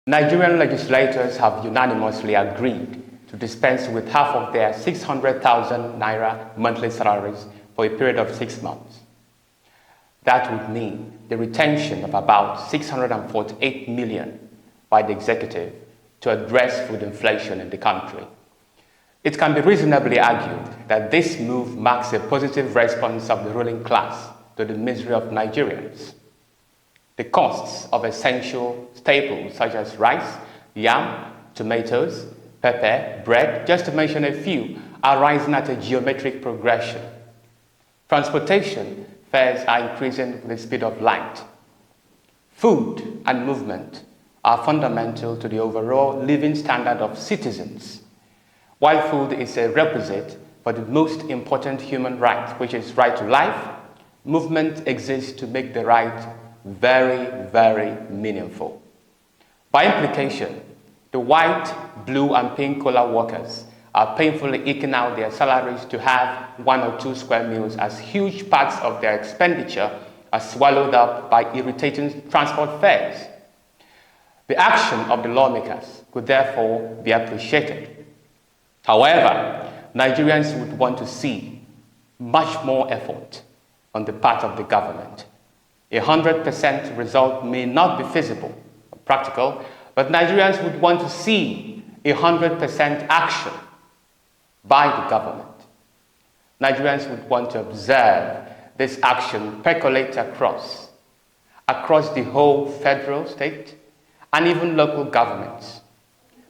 Nigerian legislators have unanimously agreed to dispense with half of their 600,000 naira monthly salaries for a period of 6 months. That would mean the retention of about 648 million by the executive to address food inflation in the country. It can be reasonably argued that this move marks a positive response of the ruling class to the misery of Nigerians. The costs of essential staples such as rice, yam, tomatoes, pepper, bread, just to mention a few, are rising at a geometric progression. Transportation fares are increasing with the speed of light. Food and movement are fundamental to the overall living standard of citizens. While food is a requisite for the most important human right, which is right to life, movement exists to make the right very, very meaningful. By implication, the white, blue, and pink collar workers are painfully eking out their salaries to have 1 or 2 square meals, as huge parts of their expenditure are swallowed up by irritating transport fares. The action of the lawmakers could therefore be appreciated. However, Nigerians would want to see much more effort on the part of the government. 100% result may not be feasible or practical, but Nigerians would want to see 100% action by the government. Nigerians would want to observe this action percolate across the whole federal, state, and even local governments.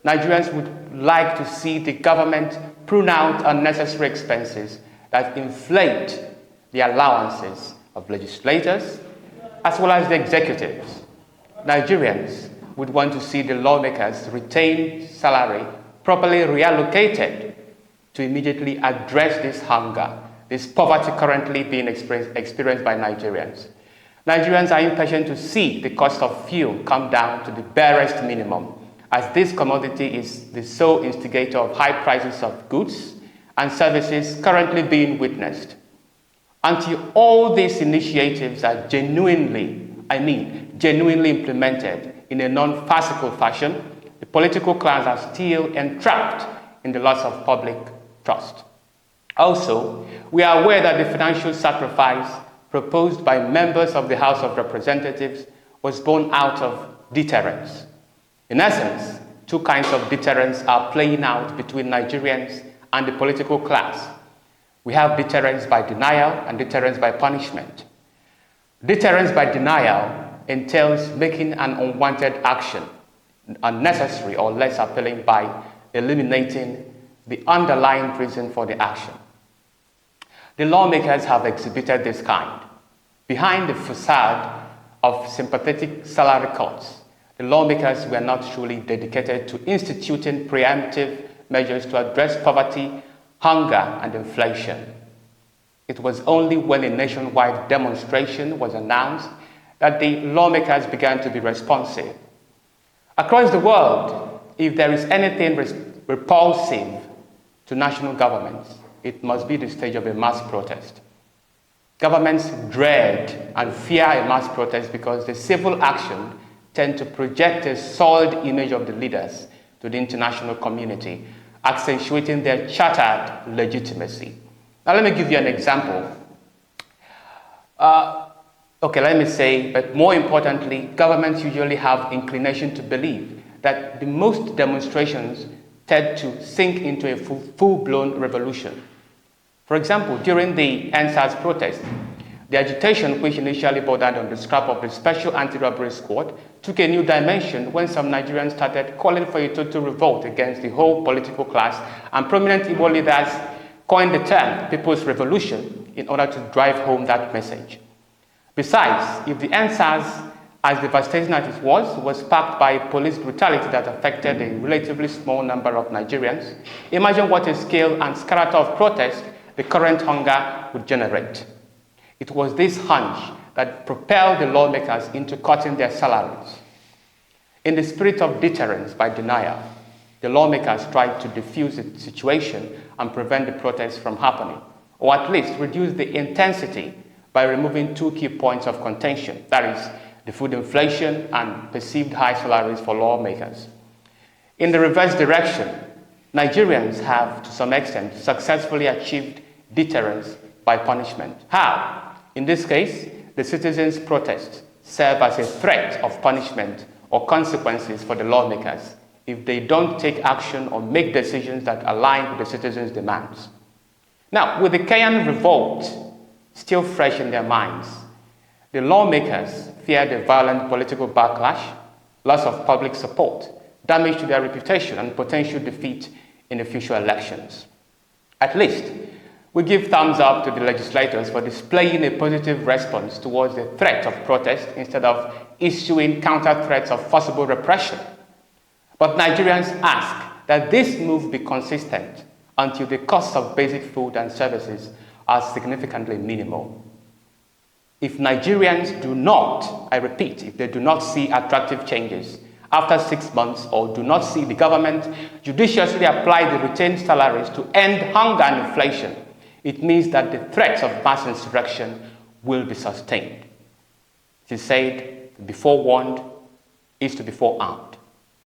Nigerians would like to see the government prune out unnecessary expenses that inflate the allowances of legislators as well as the executives. Nigerians would want to see the lawmakers' retained salary properly reallocated to immediately address this hunger, this poverty currently being experienced by Nigerians. Nigerians are impatient to see the cost of fuel come down to the barest minimum, as this commodity is the sole instigator of high prices of goods and services currently being witnessed. Until all these initiatives are genuinely implemented in a non-farcical fashion, the political class are still entrapped in the loss of public trust. Also, we are aware that the financial sacrifice proposed by members of the House of Representatives was born out of deterrence. In essence, 2 kinds of deterrence are playing out between Nigerians and the political class. We have deterrence by denial and deterrence by punishment. Deterrence by denial entails making an unwanted action unnecessary or less appealing by eliminating the underlying reason for the action. The lawmakers have exhibited this kind. Behind the facade of sympathetic salary cuts, the lawmakers were not truly dedicated to instituting preemptive measures to address poverty, hunger, and inflation. It was only when a nationwide demonstration was announced that the lawmakers began to be responsive. Across the world, if there is anything repulsive to national governments, it must be the stage of a mass protest. Governments dread and fear a mass protest because the civil action tend to project a soiled image of the leaders to the international community, accentuating their chartered legitimacy. Now let me give you an example. But more importantly, governments usually have inclination to believe that the most demonstrations tend to sink into a full-blown revolution. For example, during the NSAS protest, the agitation, which initially bordered on the scrap of the Special Anti-Robbery Squad, took a new dimension when some Nigerians started calling for a total revolt against the whole political class, and prominent Igbo leaders coined the term People's Revolution in order to drive home that message. Besides, if the NSAS, as devastating as it was sparked by police brutality that affected a relatively small number of Nigerians, imagine what a scale and character of protest the current hunger would generate. It was this hunch that propelled the lawmakers into cutting their salaries. In the spirit of deterrence by denial, the lawmakers tried to defuse the situation and prevent the protests from happening, or at least reduce the intensity by removing 2 key points of contention, that is, the food inflation and perceived high salaries for lawmakers. In the reverse direction, Nigerians have, to some extent, successfully achieved deterrence by punishment. How? In this case, the citizens' protests serve as a threat of punishment or consequences for the lawmakers if they don't take action or make decisions that align with the citizens' demands. Now, with the Kenyan revolt still fresh in their minds, the lawmakers fear the violent political backlash, loss of public support, damage to their reputation, and potential defeat in the future elections. At least, we give thumbs up to the legislators for displaying a positive response towards the threat of protest instead of issuing counter threats of forcible repression. But Nigerians ask that this move be consistent until the costs of basic food and services are significantly minimal. If Nigerians do not, I repeat, if they do not see attractive changes after 6 months or do not see the government judiciously apply the retained salaries to end hunger and inflation, it means that the threats of mass insurrection will be sustained. It is said, to be forewarned is to be forearmed.